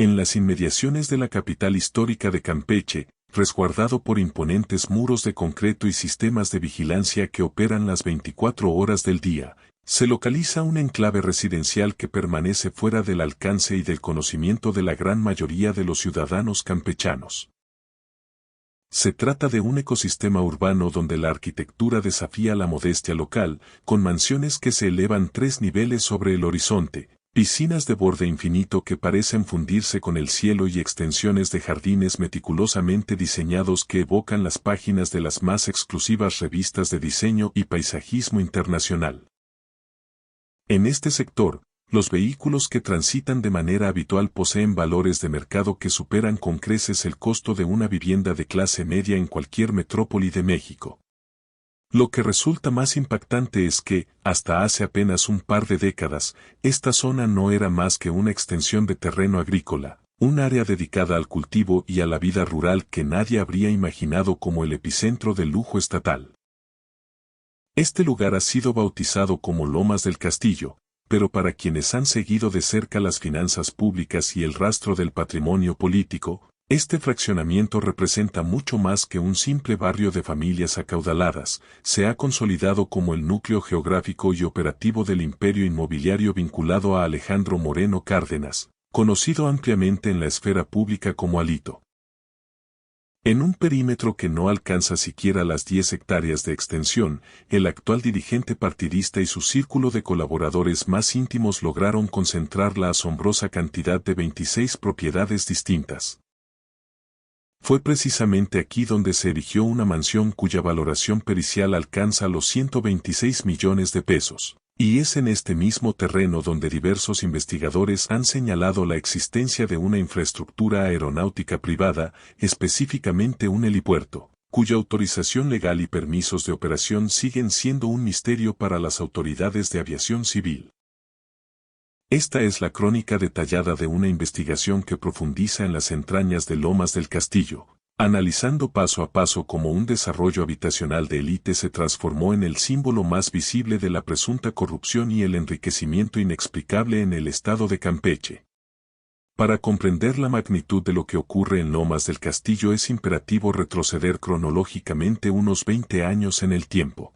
En las inmediaciones de la capital histórica de Campeche, resguardado por imponentes muros de concreto y sistemas de vigilancia que operan las 24 horas del día, se localiza un enclave residencial que permanece fuera del alcance y del conocimiento de la gran mayoría de los ciudadanos campechanos. Se trata de un ecosistema urbano donde la arquitectura desafía la modestia local, con mansiones que se elevan 3 niveles sobre el horizonte, piscinas de borde infinito que parecen fundirse con el cielo y extensiones de jardines meticulosamente diseñados que evocan las páginas de las más exclusivas revistas de diseño y paisajismo internacional. En este sector, los vehículos que transitan de manera habitual poseen valores de mercado que superan con creces el costo de una vivienda de clase media en cualquier metrópoli de México. Lo que resulta más impactante es que, hasta hace apenas un par de décadas, esta zona no era más que una extensión de terreno agrícola, un área dedicada al cultivo y a la vida rural que nadie habría imaginado como el epicentro del lujo estatal. Este lugar ha sido bautizado como Lomas del Castillo, pero para quienes han seguido de cerca las finanzas públicas y el rastro del patrimonio político, este fraccionamiento representa mucho más que un simple barrio de familias acaudaladas, se ha consolidado como el núcleo geográfico y operativo del imperio inmobiliario vinculado a Alejandro Moreno Cárdenas, conocido ampliamente en la esfera pública como Alito. En un perímetro que no alcanza siquiera las 10 hectáreas de extensión, el actual dirigente partidista y su círculo de colaboradores más íntimos lograron concentrar la asombrosa cantidad de 26 propiedades distintas. Fue precisamente aquí donde se erigió una mansión cuya valoración pericial alcanza los 126 millones de pesos. Y es en este mismo terreno donde diversos investigadores han señalado la existencia de una infraestructura aeronáutica privada, específicamente un helipuerto, cuya autorización legal y permisos de operación siguen siendo un misterio para las autoridades de aviación civil. Esta es la crónica detallada de una investigación que profundiza en las entrañas de Lomas del Castillo, analizando paso a paso cómo un desarrollo habitacional de élite se transformó en el símbolo más visible de la presunta corrupción y el enriquecimiento inexplicable en el estado de Campeche. Para comprender la magnitud de lo que ocurre en Lomas del Castillo es imperativo retroceder cronológicamente unos 20 años en el tiempo.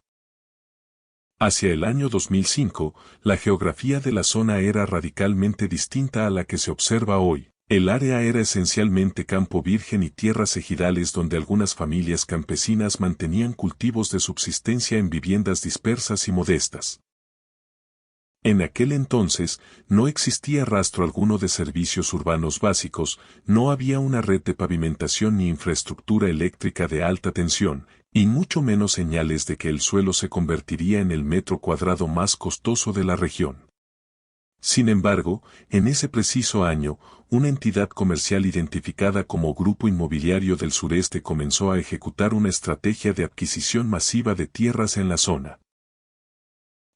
Hacia el año 2005, la geografía de la zona era radicalmente distinta a la que se observa hoy. El área era esencialmente campo virgen y tierras ejidales donde algunas familias campesinas mantenían cultivos de subsistencia en viviendas dispersas y modestas. En aquel entonces, no existía rastro alguno de servicios urbanos básicos, no había una red de pavimentación ni infraestructura eléctrica de alta tensión, y mucho menos señales de que el suelo se convertiría en el metro cuadrado más costoso de la región. Sin embargo, en ese preciso año, una entidad comercial identificada como Grupo Inmobiliario del Sureste comenzó a ejecutar una estrategia de adquisición masiva de tierras en la zona.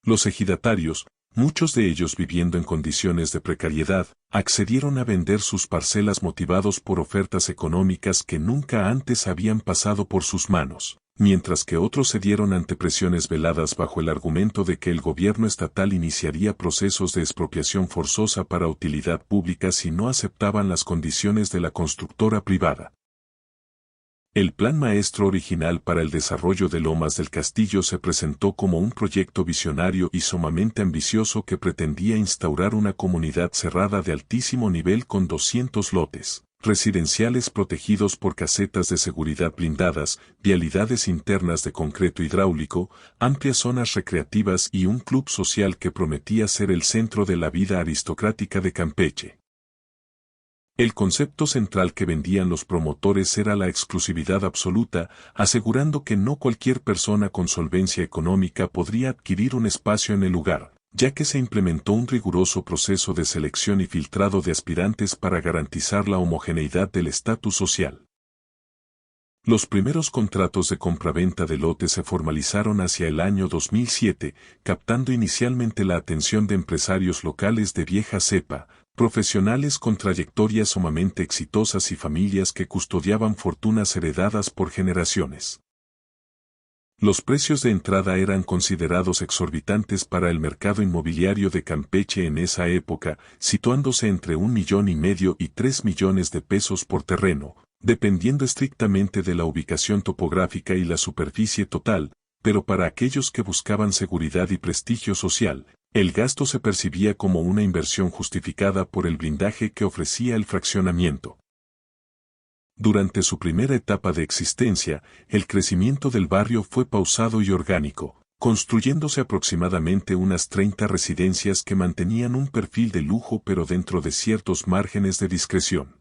Los ejidatarios, muchos de ellos viviendo en condiciones de precariedad, accedieron a vender sus parcelas motivados por ofertas económicas que nunca antes habían pasado por sus manos, mientras que otros cedieron ante presiones veladas bajo el argumento de que el gobierno estatal iniciaría procesos de expropiación forzosa para utilidad pública si no aceptaban las condiciones de la constructora privada. El plan maestro original para el desarrollo de Lomas del Castillo se presentó como un proyecto visionario y sumamente ambicioso que pretendía instaurar una comunidad cerrada de altísimo nivel con 200 lotes residenciales protegidos por casetas de seguridad blindadas, vialidades internas de concreto hidráulico, amplias zonas recreativas y un club social que prometía ser el centro de la vida aristocrática de Campeche. El concepto central que vendían los promotores era la exclusividad absoluta, asegurando que no cualquier persona con solvencia económica podría adquirir un espacio en el lugar, ya que se implementó un riguroso proceso de selección y filtrado de aspirantes para garantizar la homogeneidad del estatus social. Los primeros contratos de compraventa de lotes se formalizaron hacia el año 2007, captando inicialmente la atención de empresarios locales de vieja cepa, profesionales con trayectorias sumamente exitosas y familias que custodiaban fortunas heredadas por generaciones. Los precios de entrada eran considerados exorbitantes para el mercado inmobiliario de Campeche en esa época, situándose entre 1,5 millones y 3 millones de pesos por terreno, dependiendo estrictamente de la ubicación topográfica y la superficie total, pero para aquellos que buscaban seguridad y prestigio social, el gasto se percibía como una inversión justificada por el blindaje que ofrecía el fraccionamiento. Durante su primera etapa de existencia, el crecimiento del barrio fue pausado y orgánico, construyéndose aproximadamente unas 30 residencias que mantenían un perfil de lujo pero dentro de ciertos márgenes de discreción.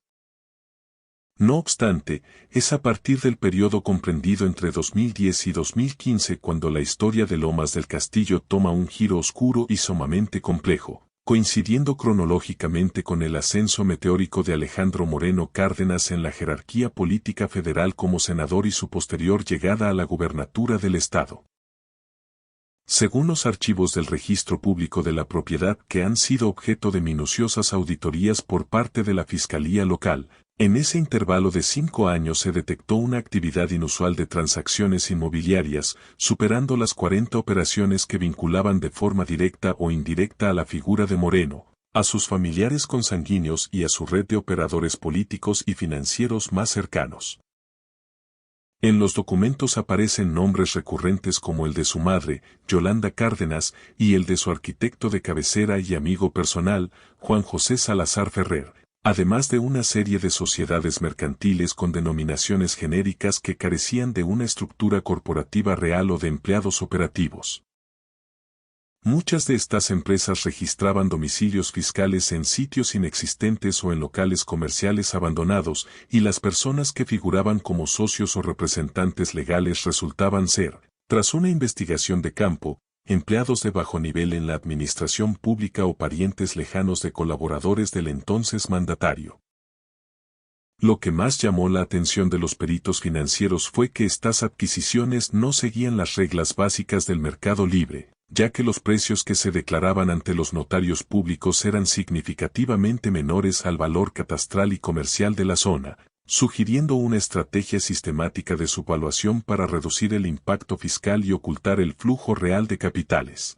No obstante, es a partir del periodo comprendido entre 2010 y 2015 cuando la historia de Lomas del Castillo toma un giro oscuro y sumamente complejo, coincidiendo cronológicamente con el ascenso meteórico de Alejandro Moreno Cárdenas en la jerarquía política federal como senador y su posterior llegada a la gubernatura del estado. Según los archivos del Registro Público de la Propiedad que han sido objeto de minuciosas auditorías por parte de la Fiscalía Local, en ese intervalo de 5 años se detectó una actividad inusual de transacciones inmobiliarias, superando las 40 operaciones que vinculaban de forma directa o indirecta a la figura de Moreno, a sus familiares consanguíneos y a su red de operadores políticos y financieros más cercanos. En los documentos aparecen nombres recurrentes como el de su madre, Yolanda Cárdenas, y el de su arquitecto de cabecera y amigo personal, Juan José Salazar Ferrer, además de una serie de sociedades mercantiles con denominaciones genéricas que carecían de una estructura corporativa real o de empleados operativos. Muchas de estas empresas registraban domicilios fiscales en sitios inexistentes o en locales comerciales abandonados, y las personas que figuraban como socios o representantes legales resultaban ser, tras una investigación de campo, empleados de bajo nivel en la administración pública o parientes lejanos de colaboradores del entonces mandatario. Lo que más llamó la atención de los peritos financieros fue que estas adquisiciones no seguían las reglas básicas del mercado libre, ya que los precios que se declaraban ante los notarios públicos eran significativamente menores al valor catastral y comercial de la zona, sugiriendo una estrategia sistemática de subvaluación para reducir el impacto fiscal y ocultar el flujo real de capitales.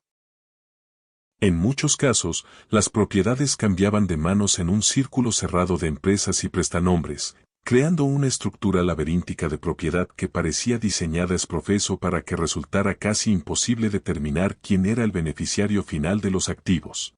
En muchos casos, las propiedades cambiaban de manos en un círculo cerrado de empresas y prestanombres, creando una estructura laberíntica de propiedad que parecía diseñada ex profeso para que resultara casi imposible determinar quién era el beneficiario final de los activos.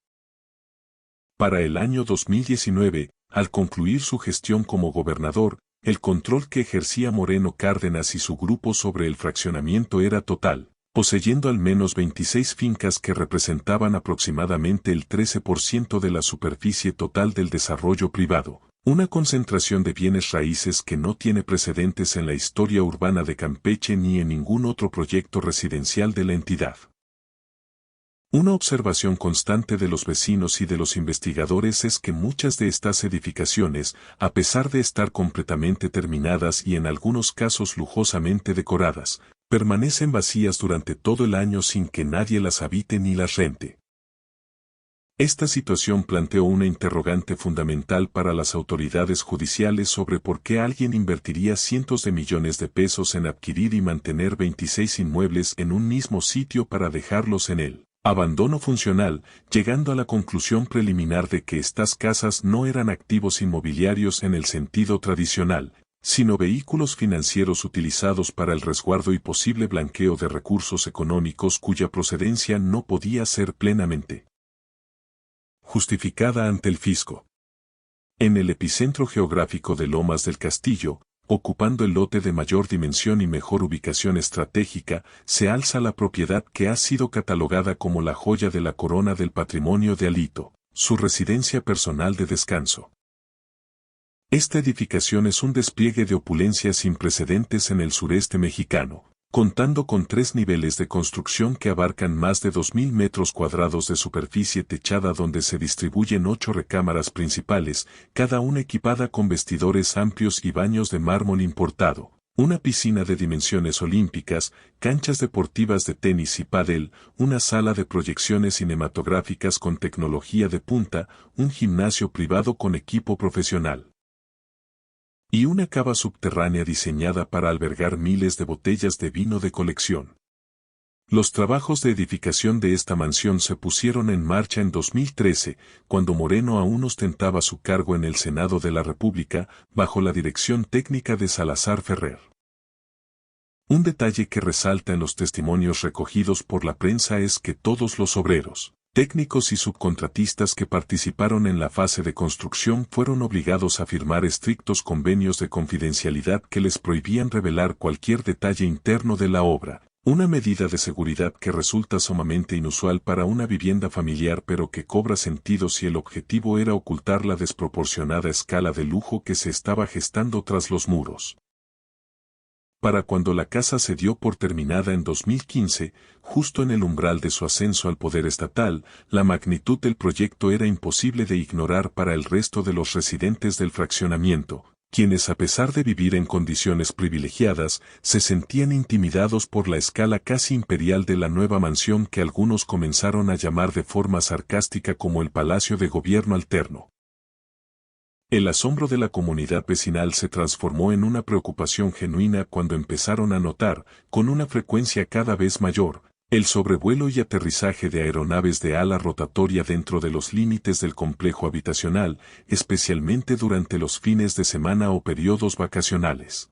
Para el año 2019, al concluir su gestión como gobernador, el control que ejercía Moreno Cárdenas y su grupo sobre el fraccionamiento era total, poseyendo al menos 26 fincas que representaban aproximadamente el 13% de la superficie total del desarrollo privado, una concentración de bienes raíces que no tiene precedentes en la historia urbana de Campeche ni en ningún otro proyecto residencial de la entidad. Una observación constante de los vecinos y de los investigadores es que muchas de estas edificaciones, a pesar de estar completamente terminadas y en algunos casos lujosamente decoradas, permanecen vacías durante todo el año sin que nadie las habite ni las rente. Esta situación planteó una interrogante fundamental para las autoridades judiciales sobre por qué alguien invertiría cientos de millones de pesos en adquirir y mantener 26 inmuebles en un mismo sitio para dejarlos en él. Abandono funcional, llegando a la conclusión preliminar de que estas casas no eran activos inmobiliarios en el sentido tradicional, sino vehículos financieros utilizados para el resguardo y posible blanqueo de recursos económicos cuya procedencia no podía ser plenamente justificada ante el fisco. En el epicentro geográfico de Lomas del Castillo, ocupando el lote de mayor dimensión y mejor ubicación estratégica, se alza la propiedad que ha sido catalogada como la joya de la corona del patrimonio de Alito, su residencia personal de descanso. Esta edificación es un despliegue de opulencia sin precedentes en el sureste mexicano, contando con 3 niveles de construcción que abarcan más de 2.000 metros cuadrados de superficie techada donde se distribuyen 8 recámaras principales, cada una equipada con vestidores amplios y baños de mármol importado, una piscina de dimensiones olímpicas, canchas deportivas de tenis y pádel, una sala de proyecciones cinematográficas con tecnología de punta, un gimnasio privado con equipo profesional y una cava subterránea diseñada para albergar miles de botellas de vino de colección. Los trabajos de edificación de esta mansión se pusieron en marcha en 2013, cuando Moreno aún ostentaba su cargo en el Senado de la República, bajo la dirección técnica de Salazar Ferrer. Un detalle que resalta en los testimonios recogidos por la prensa es que todos los obreros, técnicos y subcontratistas que participaron en la fase de construcción fueron obligados a firmar estrictos convenios de confidencialidad que les prohibían revelar cualquier detalle interno de la obra, una medida de seguridad que resulta sumamente inusual para una vivienda familiar pero que cobra sentido si el objetivo era ocultar la desproporcionada escala de lujo que se estaba gestando tras los muros. Para cuando la casa se dio por terminada en 2015, justo en el umbral de su ascenso al poder estatal, la magnitud del proyecto era imposible de ignorar para el resto de los residentes del fraccionamiento, quienes a pesar de vivir en condiciones privilegiadas, se sentían intimidados por la escala casi imperial de la nueva mansión que algunos comenzaron a llamar de forma sarcástica como el Palacio de Gobierno Alterno. El asombro de la comunidad vecinal se transformó en una preocupación genuina cuando empezaron a notar, con una frecuencia cada vez mayor, el sobrevuelo y aterrizaje de aeronaves de ala rotatoria dentro de los límites del complejo habitacional, especialmente durante los fines de semana o periodos vacacionales.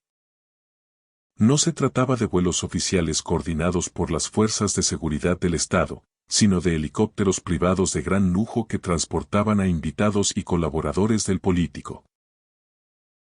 No se trataba de vuelos oficiales coordinados por las fuerzas de seguridad del Estado, sino de helicópteros privados de gran lujo que transportaban a invitados y colaboradores del político.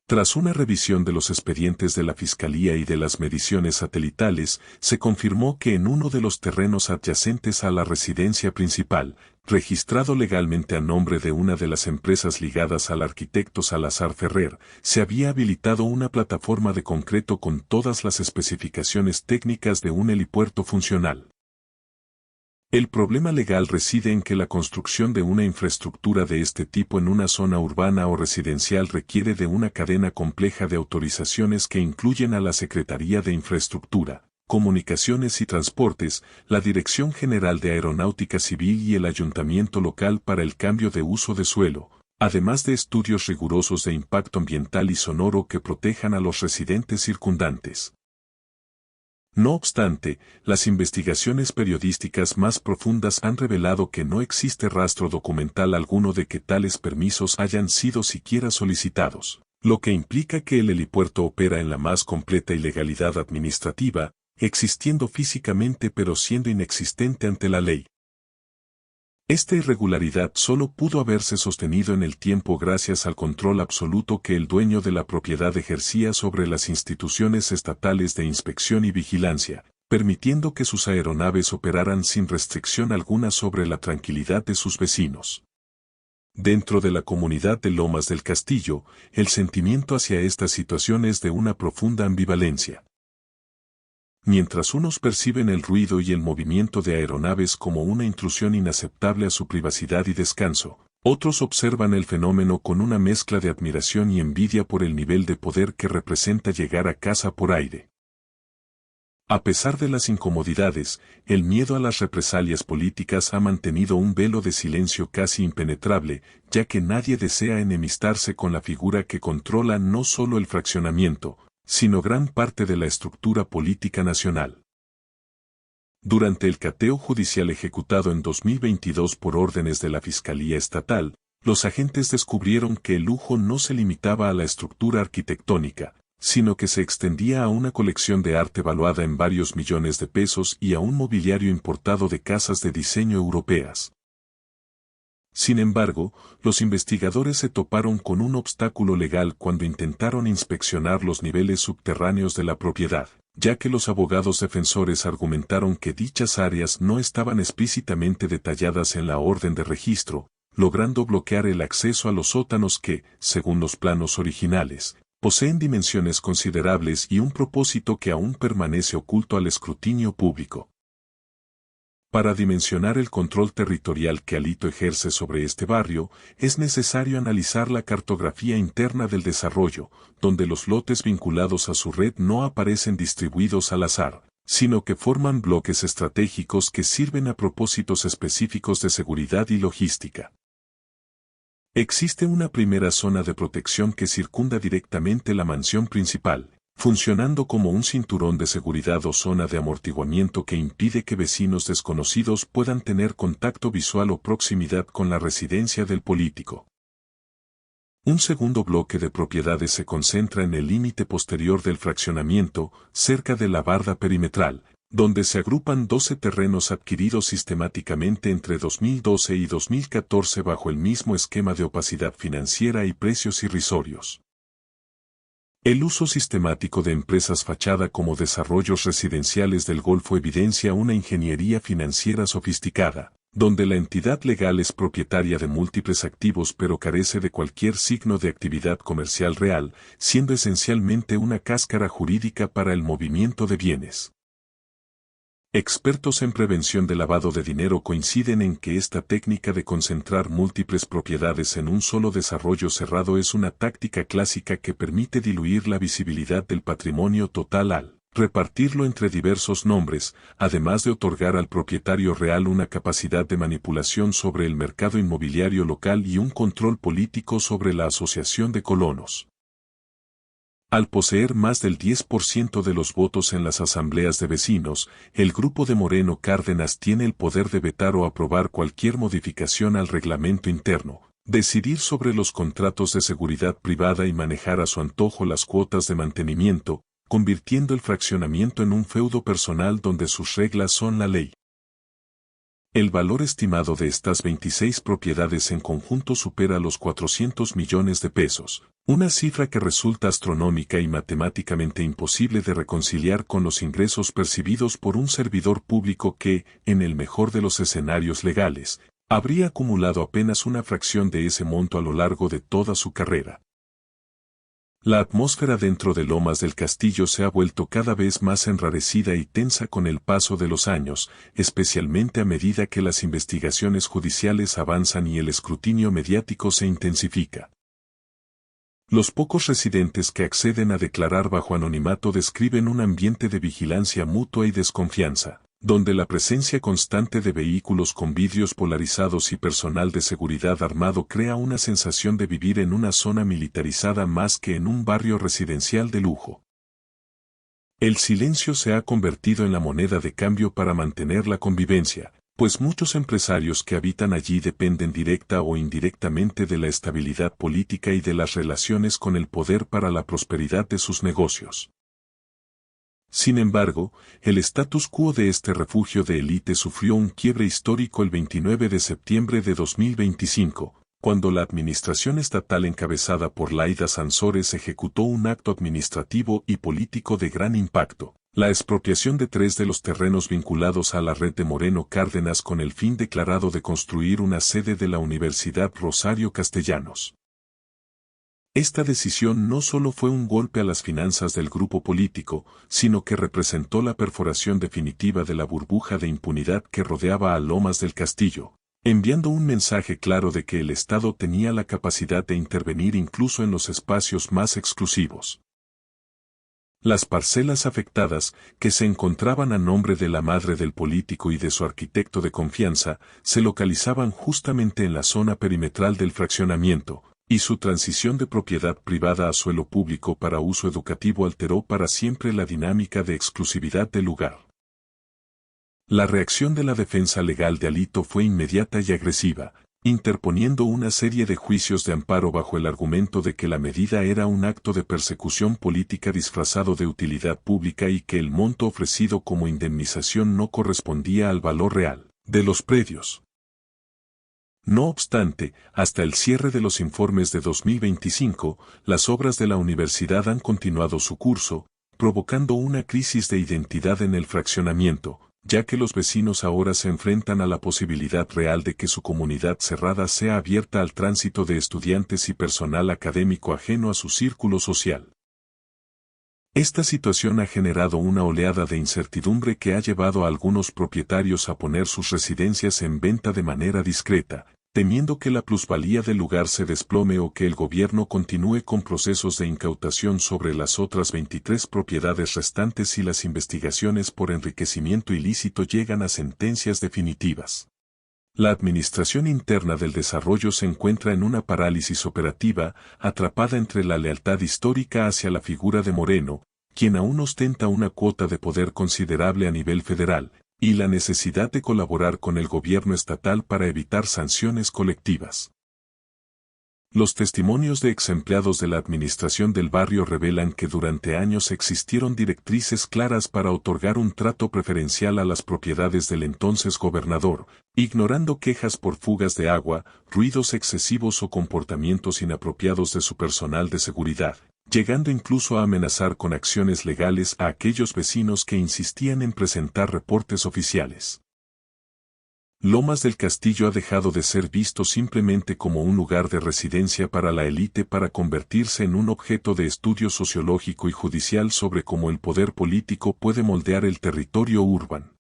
Tras una revisión de los expedientes de la Fiscalía y de las mediciones satelitales, se confirmó que en uno de los terrenos adyacentes a la residencia principal, registrado legalmente a nombre de una de las empresas ligadas al arquitecto Salazar Ferrer, se había habilitado una plataforma de concreto con todas las especificaciones técnicas de un helipuerto funcional. El problema legal reside en que la construcción de una infraestructura de este tipo en una zona urbana o residencial requiere de una cadena compleja de autorizaciones que incluyen a la Secretaría de Infraestructura, Comunicaciones y Transportes, la Dirección General de Aeronáutica Civil y el Ayuntamiento local para el cambio de uso de suelo, además de estudios rigurosos de impacto ambiental y sonoro que protejan a los residentes circundantes. No obstante, las investigaciones periodísticas más profundas han revelado que no existe rastro documental alguno de que tales permisos hayan sido siquiera solicitados, lo que implica que el helipuerto opera en la más completa ilegalidad administrativa, existiendo físicamente pero siendo inexistente ante la ley. Esta irregularidad solo pudo haberse sostenido en el tiempo gracias al control absoluto que el dueño de la propiedad ejercía sobre las instituciones estatales de inspección y vigilancia, permitiendo que sus aeronaves operaran sin restricción alguna sobre la tranquilidad de sus vecinos. Dentro de la comunidad de Lomas del Castillo, el sentimiento hacia esta situación es de una profunda ambivalencia. Mientras unos perciben el ruido y el movimiento de aeronaves como una intrusión inaceptable a su privacidad y descanso, otros observan el fenómeno con una mezcla de admiración y envidia por el nivel de poder que representa llegar a casa por aire. A pesar de las incomodidades, el miedo a las represalias políticas ha mantenido un velo de silencio casi impenetrable, ya que nadie desea enemistarse con la figura que controla no solo el fraccionamiento, sino gran parte de la estructura política nacional. Durante el cateo judicial ejecutado en 2022 por órdenes de la Fiscalía Estatal, los agentes descubrieron que el lujo no se limitaba a la estructura arquitectónica, sino que se extendía a una colección de arte valuada en varios millones de pesos y a un mobiliario importado de casas de diseño europeas. Sin embargo, los investigadores se toparon con un obstáculo legal cuando intentaron inspeccionar los niveles subterráneos de la propiedad, ya que los abogados defensores argumentaron que dichas áreas no estaban explícitamente detalladas en la orden de registro, logrando bloquear el acceso a los sótanos que, según los planos originales, poseen dimensiones considerables y un propósito que aún permanece oculto al escrutinio público. Para dimensionar el control territorial que Alito ejerce sobre este barrio, es necesario analizar la cartografía interna del desarrollo, donde los lotes vinculados a su red no aparecen distribuidos al azar, sino que forman bloques estratégicos que sirven a propósitos específicos de seguridad y logística. Existe una primera zona de protección que circunda directamente la mansión principal, funcionando como un cinturón de seguridad o zona de amortiguamiento que impide que vecinos desconocidos puedan tener contacto visual o proximidad con la residencia del político. Un segundo bloque de propiedades se concentra en el límite posterior del fraccionamiento, cerca de la barda perimetral, donde se agrupan 12 terrenos adquiridos sistemáticamente entre 2012 y 2014 bajo el mismo esquema de opacidad financiera y precios irrisorios. El uso sistemático de empresas fachada como desarrollos residenciales del Golfo evidencia una ingeniería financiera sofisticada, donde la entidad legal es propietaria de múltiples activos pero carece de cualquier signo de actividad comercial real, siendo esencialmente una cáscara jurídica para el movimiento de bienes. Expertos en prevención de lavado de dinero coinciden en que esta técnica de concentrar múltiples propiedades en un solo desarrollo cerrado es una táctica clásica que permite diluir la visibilidad del patrimonio total al repartirlo entre diversos nombres, además de otorgar al propietario real una capacidad de manipulación sobre el mercado inmobiliario local y un control político sobre la asociación de colonos. Al poseer más del 10% de los votos en las asambleas de vecinos, el grupo de Moreno Cárdenas tiene el poder de vetar o aprobar cualquier modificación al reglamento interno, decidir sobre los contratos de seguridad privada y manejar a su antojo las cuotas de mantenimiento, convirtiendo el fraccionamiento en un feudo personal donde sus reglas son la ley. El valor estimado de estas 26 propiedades en conjunto supera los 400 millones de pesos, una cifra que resulta astronómica y matemáticamente imposible de reconciliar con los ingresos percibidos por un servidor público que, en el mejor de los escenarios legales, habría acumulado apenas una fracción de ese monto a lo largo de toda su carrera. La atmósfera dentro de Lomas del Castillo se ha vuelto cada vez más enrarecida y tensa con el paso de los años, especialmente a medida que las investigaciones judiciales avanzan y el escrutinio mediático se intensifica. Los pocos residentes que acceden a declarar bajo anonimato describen un ambiente de vigilancia mutua y desconfianza, donde la presencia constante de vehículos con vidrios polarizados y personal de seguridad armado crea una sensación de vivir en una zona militarizada más que en un barrio residencial de lujo. El silencio se ha convertido en la moneda de cambio para mantener la convivencia, pues muchos empresarios que habitan allí dependen directa o indirectamente de la estabilidad política y de las relaciones con el poder para la prosperidad de sus negocios. Sin embargo, el status quo de este refugio de élite sufrió un quiebre histórico el 29 de septiembre de 2025, cuando la administración estatal encabezada por Laida Sansores ejecutó un acto administrativo y político de gran impacto, la expropiación de 3 de los terrenos vinculados a la red de Moreno Cárdenas con el fin declarado de construir una sede de la Universidad Rosario Castellanos. Esta decisión no solo fue un golpe a las finanzas del grupo político, sino que representó la perforación definitiva de la burbuja de impunidad que rodeaba a Lomas del Castillo, enviando un mensaje claro de que el Estado tenía la capacidad de intervenir incluso en los espacios más exclusivos. Las parcelas afectadas, que se encontraban a nombre de la madre del político y de su arquitecto de confianza, se localizaban justamente en la zona perimetral del fraccionamiento, y su transición de propiedad privada a suelo público para uso educativo alteró para siempre la dinámica de exclusividad del lugar. La reacción de la defensa legal de Alito fue inmediata y agresiva, interponiendo una serie de juicios de amparo bajo el argumento de que la medida era un acto de persecución política disfrazado de utilidad pública y que el monto ofrecido como indemnización no correspondía al valor real de los predios. No obstante, hasta el cierre de los informes de 2025, las obras de la universidad han continuado su curso, provocando una crisis de identidad en el fraccionamiento, ya que los vecinos ahora se enfrentan a la posibilidad real de que su comunidad cerrada sea abierta al tránsito de estudiantes y personal académico ajeno a su círculo social. Esta situación ha generado una oleada de incertidumbre que ha llevado a algunos propietarios a poner sus residencias en venta de manera discreta, temiendo que la plusvalía del lugar se desplome o que el gobierno continúe con procesos de incautación sobre las otras 23 propiedades restantes si las investigaciones por enriquecimiento ilícito llegan a sentencias definitivas. La administración interna del desarrollo se encuentra en una parálisis operativa, atrapada entre la lealtad histórica hacia la figura de Moreno, quien aún ostenta una cuota de poder considerable a nivel federal, y la necesidad de colaborar con el gobierno estatal para evitar sanciones colectivas. Los testimonios de exempleados de la administración del barrio revelan que durante años existieron directrices claras para otorgar un trato preferencial a las propiedades del entonces gobernador, ignorando quejas por fugas de agua, ruidos excesivos o comportamientos inapropiados de su personal de seguridad, llegando incluso a amenazar con acciones legales a aquellos vecinos que insistían en presentar reportes oficiales. Lomas del Castillo ha dejado de ser visto simplemente como un lugar de residencia para la élite para convertirse en un objeto de estudio sociológico y judicial sobre cómo el poder político puede moldear el territorio urbano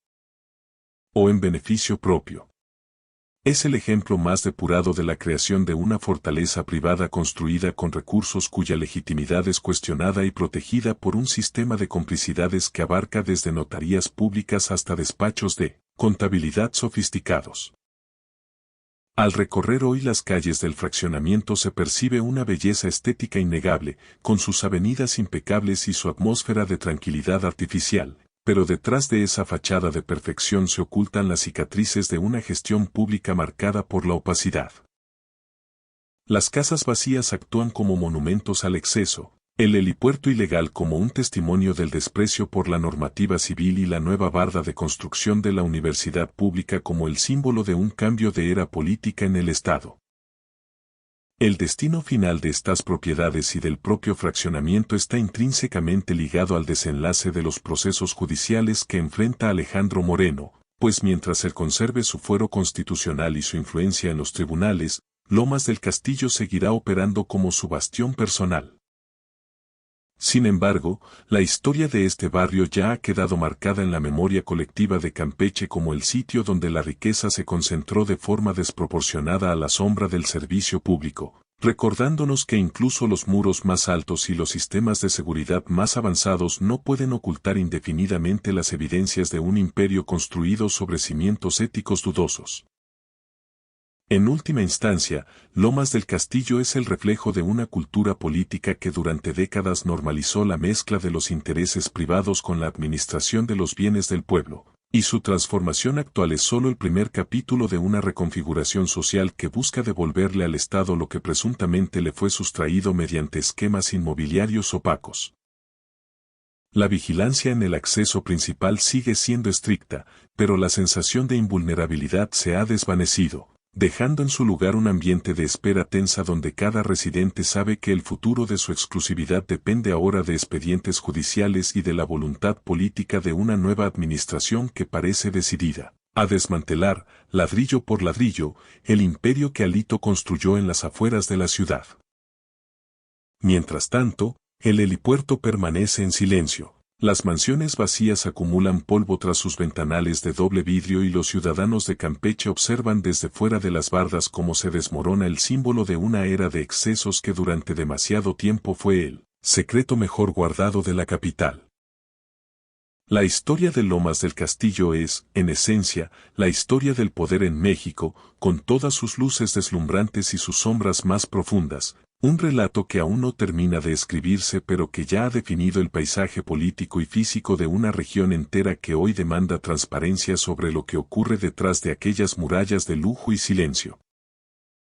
o en beneficio propio. Es el ejemplo más depurado de la creación de una fortaleza privada construida con recursos cuya legitimidad es cuestionada y protegida por un sistema de complicidades que abarca desde notarías públicas hasta despachos de contabilidad sofisticados. Al recorrer hoy las calles del fraccionamiento se percibe una belleza estética innegable, con sus avenidas impecables y su atmósfera de tranquilidad artificial, pero detrás de esa fachada de perfección se ocultan las cicatrices de una gestión pública marcada por la opacidad. Las casas vacías actúan como monumentos al exceso, el helipuerto ilegal como un testimonio del desprecio por la normativa civil y la nueva barda de construcción de la universidad pública como el símbolo de un cambio de era política en el Estado. El destino final de estas propiedades y del propio fraccionamiento está intrínsecamente ligado al desenlace de los procesos judiciales que enfrenta Alejandro Moreno, pues mientras él conserve su fuero constitucional y su influencia en los tribunales, Lomas del Castillo seguirá operando como su bastión personal. Sin embargo, la historia de este barrio ya ha quedado marcada en la memoria colectiva de Campeche como el sitio donde la riqueza se concentró de forma desproporcionada a la sombra del servicio público, recordándonos que incluso los muros más altos y los sistemas de seguridad más avanzados no pueden ocultar indefinidamente las evidencias de un imperio construido sobre cimientos éticos dudosos. En última instancia, Lomas del Castillo es el reflejo de una cultura política que durante décadas normalizó la mezcla de los intereses privados con la administración de los bienes del pueblo, y su transformación actual es solo el primer capítulo de una reconfiguración social que busca devolverle al Estado lo que presuntamente le fue sustraído mediante esquemas inmobiliarios opacos. La vigilancia en el acceso principal sigue siendo estricta, pero la sensación de invulnerabilidad se ha desvanecido, dejando en su lugar un ambiente de espera tensa donde cada residente sabe que el futuro de su exclusividad depende ahora de expedientes judiciales y de la voluntad política de una nueva administración que parece decidida a desmantelar, ladrillo por ladrillo, el imperio que Alito construyó en las afueras de la ciudad. Mientras tanto, el helipuerto permanece en silencio. Las mansiones vacías acumulan polvo tras sus ventanales de doble vidrio y los ciudadanos de Campeche observan desde fuera de las bardas cómo se desmorona el símbolo de una era de excesos que durante demasiado tiempo fue el secreto mejor guardado de la capital. La historia de Lomas del Castillo es, en esencia, la historia del poder en México, con todas sus luces deslumbrantes y sus sombras más profundas. Un relato que aún no termina de escribirse pero que ya ha definido el paisaje político y físico de una región entera que hoy demanda transparencia sobre lo que ocurre detrás de aquellas murallas de lujo y silencio.